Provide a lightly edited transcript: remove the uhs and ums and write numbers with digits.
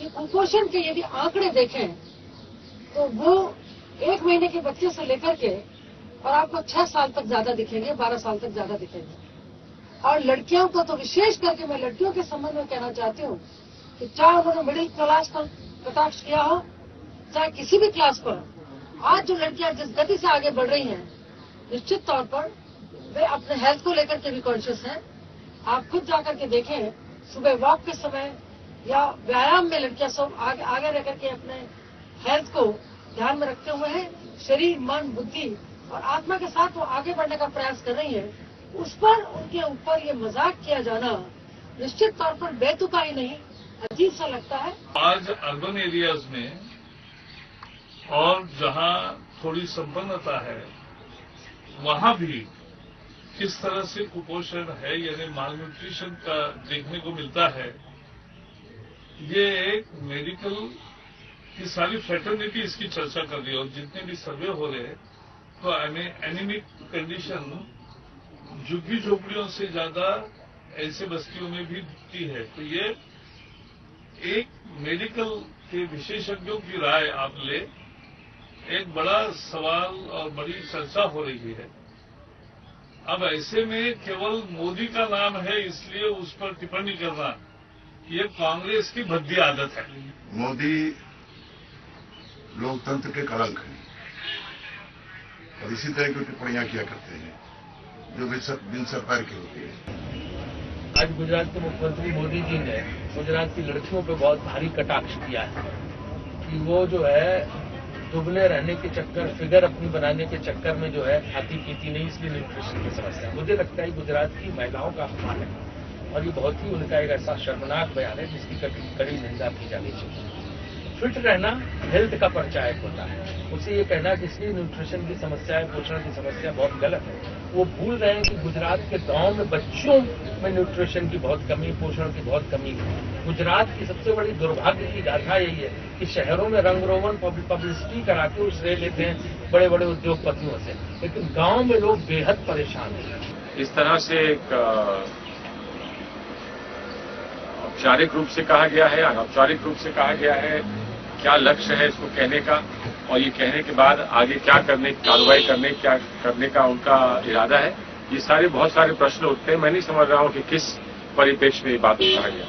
कि कुपोषण के यदि आंकड़े देखें तो वो 1 महीने के बच्चे से लेकर के और आपको 6 साल तक ज्यादा दिखेंगे, 12 साल तक ज्यादा दिखेंगे। और लड़कियों को तो विशेष करके मैं लड़कियों के संबंध में कहना चाहती हूँ कि चाहे उन्होंने मिडिल क्लास का कटाक्ष किया हो, चाहे किसी भी क्लास पर, आज जो लड़कियां जिस गति से आगे बढ़ रही हैं, निश्चित तौर पर वे अपने हेल्थ को लेकर के भी कॉन्शियस हैं। आप खुद जाकर के देखें, सुबह वॉक के समय या व्यायाम में लड़कियां सब आगे रह करके अपने हेल्थ को ध्यान में रखते हुए हैं, शरीर, मन, बुद्धि और आत्मा के साथ वो आगे बढ़ने का प्रयास कर रही हैं। उस पर उनके ऊपर ये मजाक किया जाना निश्चित तौर पर बेतुका ही नहीं, अजीब सा लगता है। आज अर्बन एरियाज में और जहां थोड़ी संपन्नता है वहां भी किस तरह से कुपोषण है यानी मालन्यूट्रिशन का देखने को मिलता है। ये एक मेडिकल की सारी फ्रेटर्निटी इसकी चर्चा कर रही है और जितने भी सर्वे हो रहे हैं तो एनीमिक कंडीशन झुग्गी झोपड़ियों से ज्यादा ऐसे बस्तियों में भी दिखती है। तो ये एक मेडिकल के विशेषज्ञों की राय आप ले, एक बड़ा सवाल और बड़ी चर्चा हो रही है। अब ऐसे में केवल मोदी का नाम है इसलिए उस पर टिप्पणी करना ये कांग्रेस की भद्दी आदत है। मोदी लोकतंत्र के कलंक हैं और इसी तरह की टिप्पणियां किया करते हैं जो बिन सरकार की होती है। आज गुजरात के मुख्यमंत्री मोदी जी ने गुजरात की लड़कियों पर बहुत भारी कटाक्ष किया है कि वो जो है दुबले रहने के चक्कर, फिगर अपनी बनाने के चक्कर में जो है खाती पीती नहीं, इसलिए न्यूट्रिशन की समस्या। मुझे लगता है गुजरात की महिलाओं का अपमान है और ये बहुत ही उनका एक ऐसा शर्मनाक बयान है जिसकी कड़ी निंदा की जानी चाहिए। फिट रहना हेल्थ का परिचायक होता है, उसे ये कहना कि इसलिए न्यूट्रिशन की समस्या है, पोषण की समस्या बहुत गलत है। वो भूल रहे हैं कि गुजरात के गांव में बच्चों में न्यूट्रिशन की बहुत कमी, पोषण की बहुत कमी है। गुजरात की सबसे बड़ी दुर्भाग्य की गाथा यही है कि शहरों में रंग रोगन पब्लिसिटी करा के उस रह लेते हैं बड़े बड़े उद्योगपतियों से, लेकिन गांव में लोग बेहद परेशान हैं। इस तरह से एक औपचारिक रूप से कहा गया है, अनौपचारिक रूप से कहा गया है, क्या लक्ष्य है इसको कहने का और ये कहने के बाद आगे क्या करने, कार्रवाई करने का उनका इरादा है, ये बहुत सारे प्रश्न उठते हैं। मैं नहीं समझ रहा हूं कि किस परिप्रेक्ष्य में ये बात कहा गया।